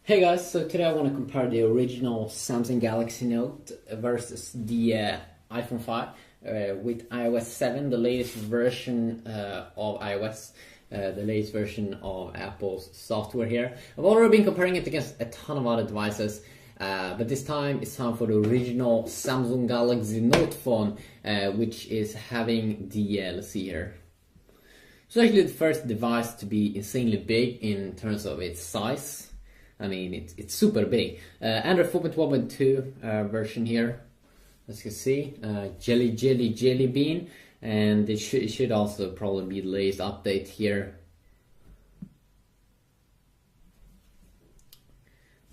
Hey guys, so today I want to compare the original Samsung Galaxy Note versus the iPhone 5 with iOS 7, the latest version of iOS, the latest version of Apple's software here. I've already been comparing it against a ton of other devices, but this time it's time for the original Samsung Galaxy Note phone, which is having the, let's see here. It's actually the first device to be insanely big in terms of its size. I mean, it's super big. Android 4.1.2 version here, as you can see, Jelly Bean, and it should also probably be the latest update here.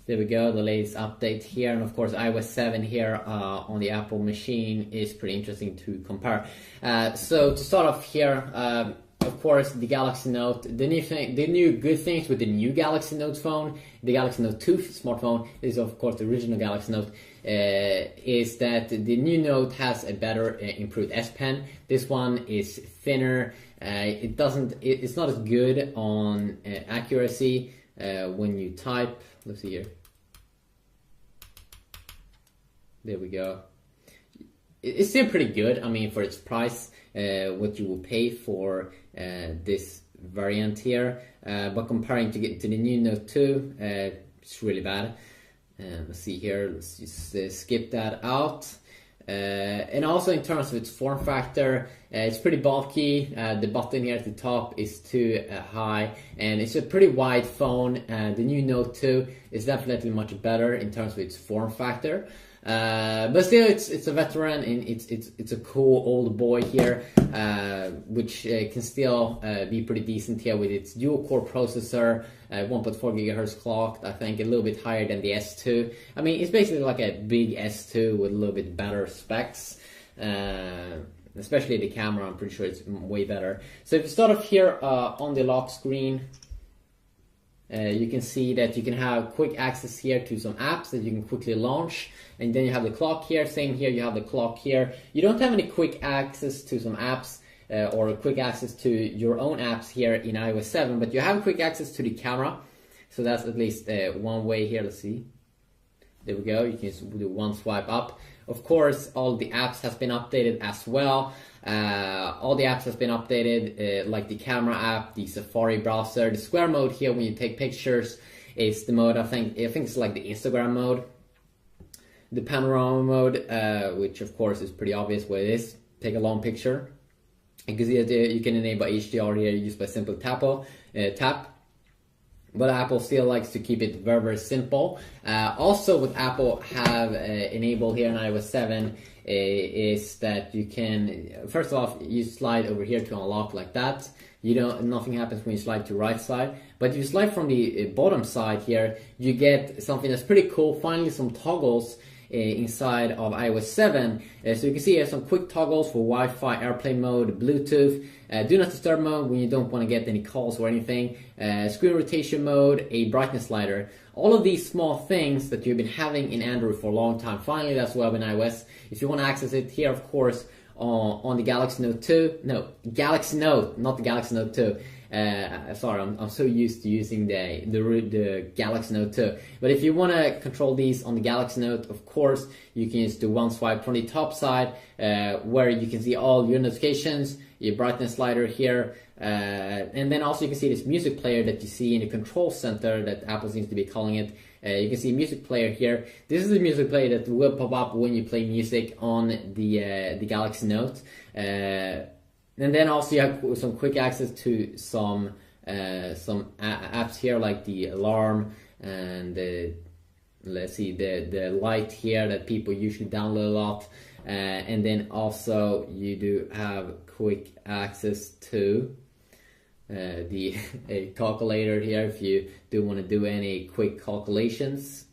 There we go, the latest update here, and of course iOS 7 here on the Apple machine is pretty interesting to compare. So to start off here, of course, the Galaxy Note, the new good things with the new Galaxy Note phone, the Galaxy Note 2 smartphone is of course the original Galaxy Note, is that the new Note has a better improved S Pen. This one is thinner. It's not as good on accuracy when you type. Let's see here. There we go. It's still pretty good. I mean, for its price, what you will pay for this variant here, but comparing to the new Note 2, it's really bad. Let's see here. Let's just skip that out. And also in terms of its form factor, it's pretty bulky. The button here at the top is too high, and it's a pretty wide phone. The new Note 2 is definitely much better in terms of its form factor. But still, it's a veteran, and it's a cool old boy here, which can still be pretty decent here with its dual-core processor, 1.4 GHz clocked, I think a little bit higher than the S2. I mean, it's basically like a big S2 with a little bit better specs. Especially the camera, I'm pretty sure it's way better. So if you start off here on the lock screen, you can see that you can have quick access here to some apps that you can quickly launch, and then you have the clock here. Same here, you have the clock here. You don't have any quick access to some apps or quick access to your own apps here in iOS 7, but you have quick access to the camera, so that's at least one way here. Let's see. There we go. You can just do one swipe up. Of course, all the apps has been updated as well. All the apps has been updated, like the camera app, the Safari browser, the square mode here when you take pictures is the mode. I think it's like the Instagram mode. The panorama mode, which of course is pretty obvious what it is. Take a long picture. You can see that you can enable HDR here just by simple tap. But Apple still likes to keep it very simple. Also, what Apple have enabled here in iOS 7 is that you can, first off, you slide over here to unlock like that. Nothing happens when you slide to right side. But if you slide from the bottom side here, you get something that's pretty cool. Finally, some toggles inside of iOS 7. So you can see here some quick toggles for Wi-Fi, airplane mode, Bluetooth, do not disturb mode when you don't want to get any calls or anything, screen rotation mode, a brightness slider. All of these small things that you've been having in Android for a long time, finally that's well in iOS. If you want to access it here, of course, on the Galaxy Note 2, no, Galaxy Note, not the Galaxy Note 2. Sorry, I'm so used to using the Galaxy Note 2. But if you want to control these on the Galaxy Note, of course, you can just do one swipe from the top side, where you can see all your notifications, your brightness slider here, and then also you can see this music player that you see in the control center that Apple seems to be calling it. You can see music player here. This is the music player that will pop up when you play music on the Galaxy Note. And then also you have some quick access to some apps here, like the alarm and let's see, the light here that people usually download a lot. And then also you do have quick access to the calculator here if you do want to do any quick calculations.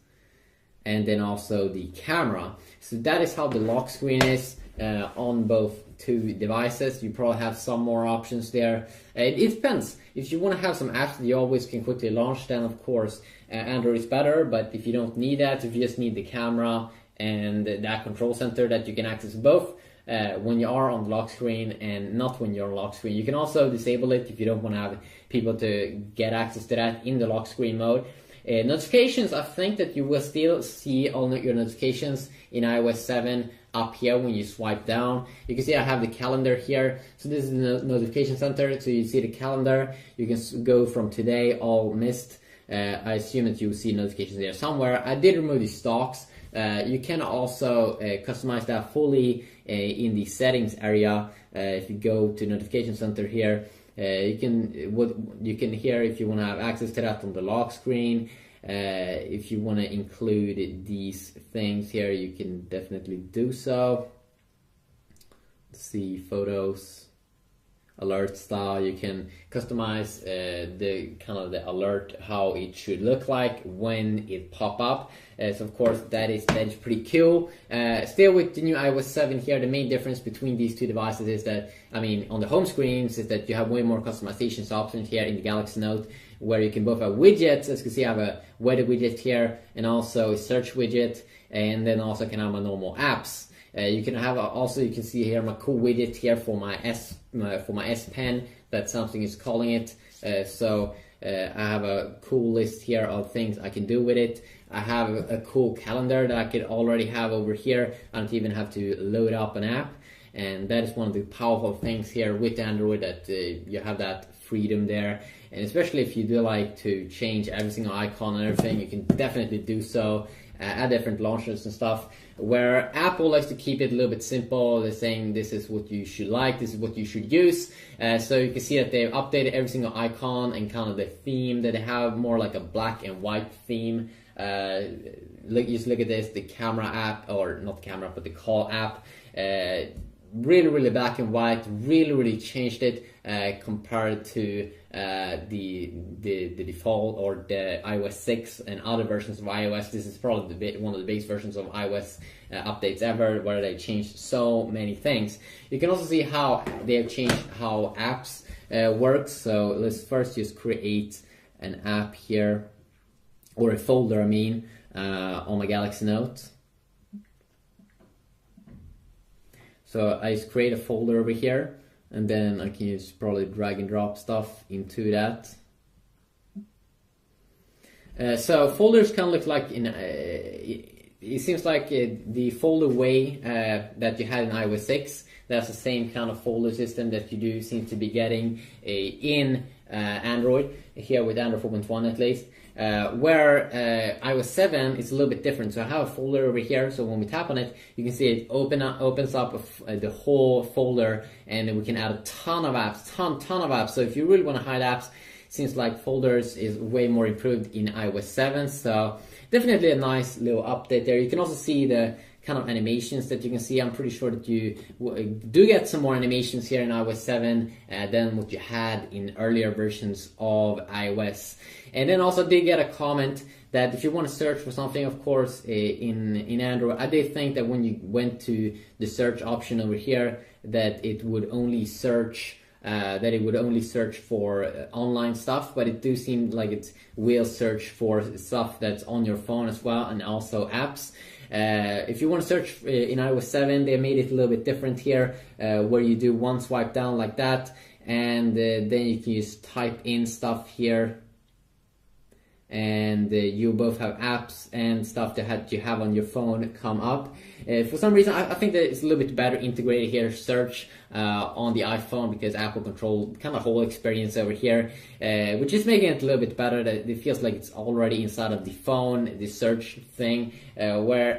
And then also the camera. So that is how the lock screen is on both two devices. You probably have some more options there. It depends. If you want to have some apps that you always can quickly launch, then of course Android is better. But if you don't need that, if you just need the camera and that control center that you can access both when you are on the lock screen and not when you're on lock screen. You can also disable it if you don't want to have people to get access to that in the lock screen mode. Notifications, I think that you will still see all your notifications in iOS 7 up here when you swipe down. You can see I have the calendar here. So this is the notification center. So you see the calendar. You can go from today, all missed. I assume that you will see notifications there somewhere. I did remove the stocks. You can also customize that fully in the settings area. If you go to notification center here, you can here if you want to have access to that on the lock screen. If you want to include these things here, you can definitely do so. Let's see, photos, alert style. You can customize the kind of the alert, how it should look like when it pop up. So of course that is pretty cool. Still with the new iOS 7 here, the main difference between these two devices is that, I mean, on the home screens is that you have way more customizations options here in the Galaxy Note, where you can both have widgets. As you can see, I have a weather widget here and also a search widget, and then also can have my normal apps. You can have also, you can see here my cool widget here for my S Pen, that something is calling it. I have a cool list here of things I can do with it. I have a cool calendar that I could already have over here. I don't even have to load up an app, and that is one of the powerful things here with Android, that you have that freedom there. And especially if you do like to change every single icon and everything, you can definitely do so. Add different launchers and stuff, where Apple likes to keep it a little bit simple. They're saying this is what you should like, this is what you should use. So you can see that they've updated every single icon and kind of the theme that they have, more like a black and white theme. Just look at this, the camera app, or not camera, but the call app. Really black and white, really changed it compared to the default or the iOS 6 and other versions of iOS. This is probably one of the biggest versions of iOS updates ever, where they changed so many things. You can also see how they have changed how apps work. So let's first just create an app here, or a folder, I mean, on my Galaxy Note. So I just create a folder over here, and then I can just probably drag and drop stuff into that. So folders kind of look like it seems like the folder way that you had in iOS 6. That's the same kind of folder system that you do seem to be getting in Android, here with Android 4.1 at least. Where iOS 7 is a little bit different. So I have a folder over here, so when we tap on it, you can see it opens up the whole folder, and then we can add a ton of apps, ton of apps. So if you really want to hide apps, it seems like folders is way more improved in iOS 7. So definitely a nice little update there. You can also see the kind of animations that you can see. I'm pretty sure that you do get some more animations here in iOS 7 than what you had in earlier versions of iOS. And then also did get a comment that if you want to search for something, of course, in Android, I did think that when you went to the search option over here, that it would only search for online stuff, but it do seem like it will search for stuff that's on your phone as well, and also apps. If you want to search in iOS 7, they made it a little bit different here, where you do one swipe down like that, and then you can just type in stuff here, and you both have apps and stuff that you have on your phone come up. For some reason, I think that it's a little bit better integrated here, search on the iPhone, because Apple control kind of whole experience over here, which is making it a little bit better. That it feels like it's already inside of the phone, the search thing, where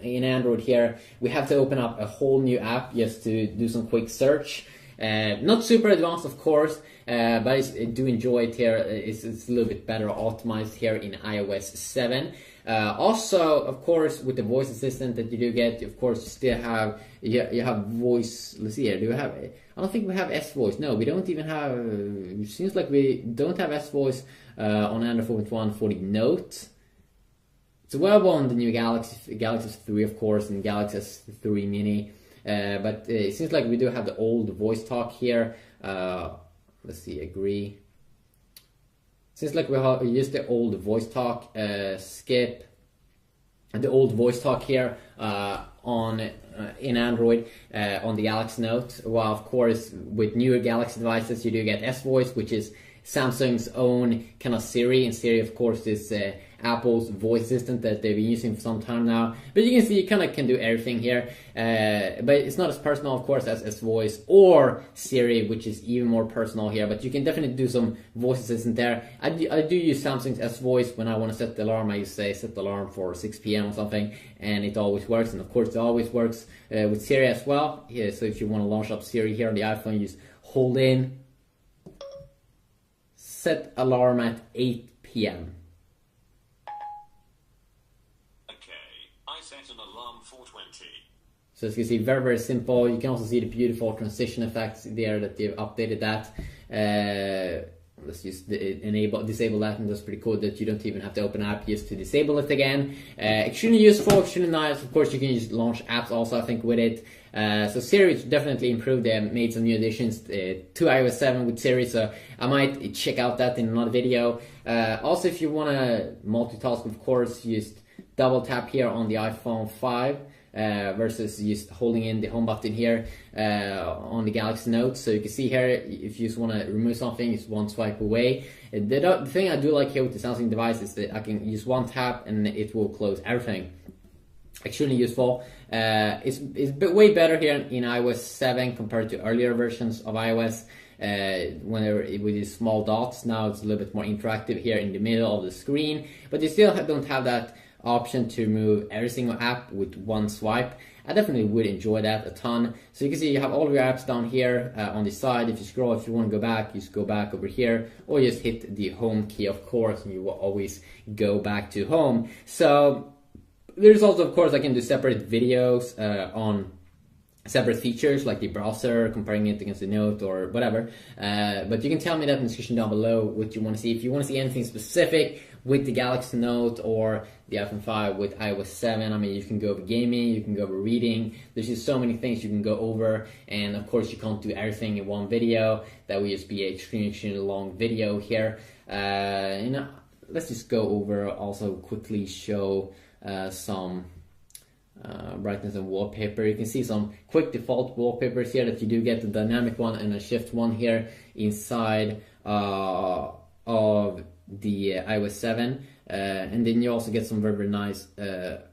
in Android here, we have to open up a whole new app just to do some quick search. Not super advanced, of course, but I do enjoy it here. It's a little bit better optimized here in iOS 7. Also, of course, with the voice assistant that you do get, of course, you still have you have voice. Let's see here. Do we have? I don't think we have S voice. No, we don't even have. It seems like we don't have S voice on Android 4.1 for the Note. It's available on the new Galaxy S3, of course, and Galaxy S3 Mini. But it seems like we do have the old voice talk here. Let's see, agree. Seems like we have used the old voice talk, skip, and the old voice talk here in Android on the Galaxy Note. Well, of course, with newer Galaxy devices, you do get S voice, which is Samsung's own kind of Siri, and Siri of course is Apple's voice assistant that they've been using for some time now. But you can see you kind of can do everything here, but it's not as personal of course as voice or Siri, which is even more personal here. But you can definitely do some voice assistant there. I do use Samsung's S voice when I want to set the alarm. I say set the alarm for 6 p.m. or something, and it always works. And of course it always works with Siri as well. Yeah, so if you want to launch up Siri here on the iPhone, you just hold in, set alarm at 8 p.m. I set an alarm for 20. So as you can see, very, very simple. You can also see the beautiful transition effects there that they've updated that. Let's just disable that, and that's pretty cool that you don't even have to open an app just to disable it again. Extremely useful, extremely nice. Of course, you can just launch apps also, I think, with it. So Siri is definitely improved. They have made some new additions to iOS 7 with Siri, so I might check out that in another video. Also, if you want to multitask, of course, just double tap here on the iPhone 5 versus just holding in the home button here on the Galaxy Note. So you can see here, if you just want to remove something, it's one swipe away. The thing I do like here with the Samsung device is that I can use one tap and it will close everything. Extremely useful. It's way better here in iOS 7 compared to earlier versions of iOS. When with these small dots, now it's a little bit more interactive here in the middle of the screen, but you still don't have that option to remove every single app with one swipe. I definitely would enjoy that a ton. So you can see you have all of your apps down here on the side. If you scroll, if you want to go back, you just go back over here, or just hit the home key, of course, and you will always go back to home. So there's also, of course, I can do separate videos on separate features like the browser, comparing it against the Note or whatever. But you can tell me that in the description down below what you want to see. If you want to see anything specific with the Galaxy Note or the iPhone 5 with iOS 7, I mean, you can go over gaming, you can go over reading. There's just so many things you can go over, and of course you can't do everything in one video. That would just be an extremely long video here. Let's just go over, also quickly show some brightness and wallpaper. You can see some quick default wallpapers here that you do get, the dynamic one and a shift one here inside of the iOS 7, and then you also get some very, very nice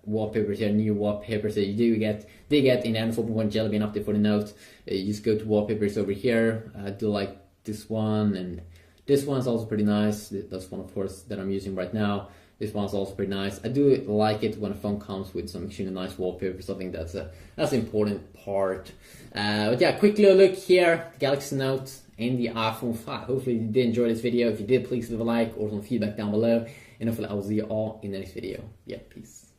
wallpapers here, new wallpapers that you get in the Android 4.1 Jelly Bean update for the Note. You just go to wallpapers over here. I do like this one, and this one's also pretty nice. That's one, of course, that I'm using right now. This one's also pretty nice. I do like it when a phone comes with some extremely nice wallpapers. I think that's an important part. But yeah, quick little look here, Galaxy Note and the iPhone 5. Hopefully you did enjoy this video. If you did, please leave a like or some feedback down below. And hopefully I will see you all in the next video. Yeah, peace.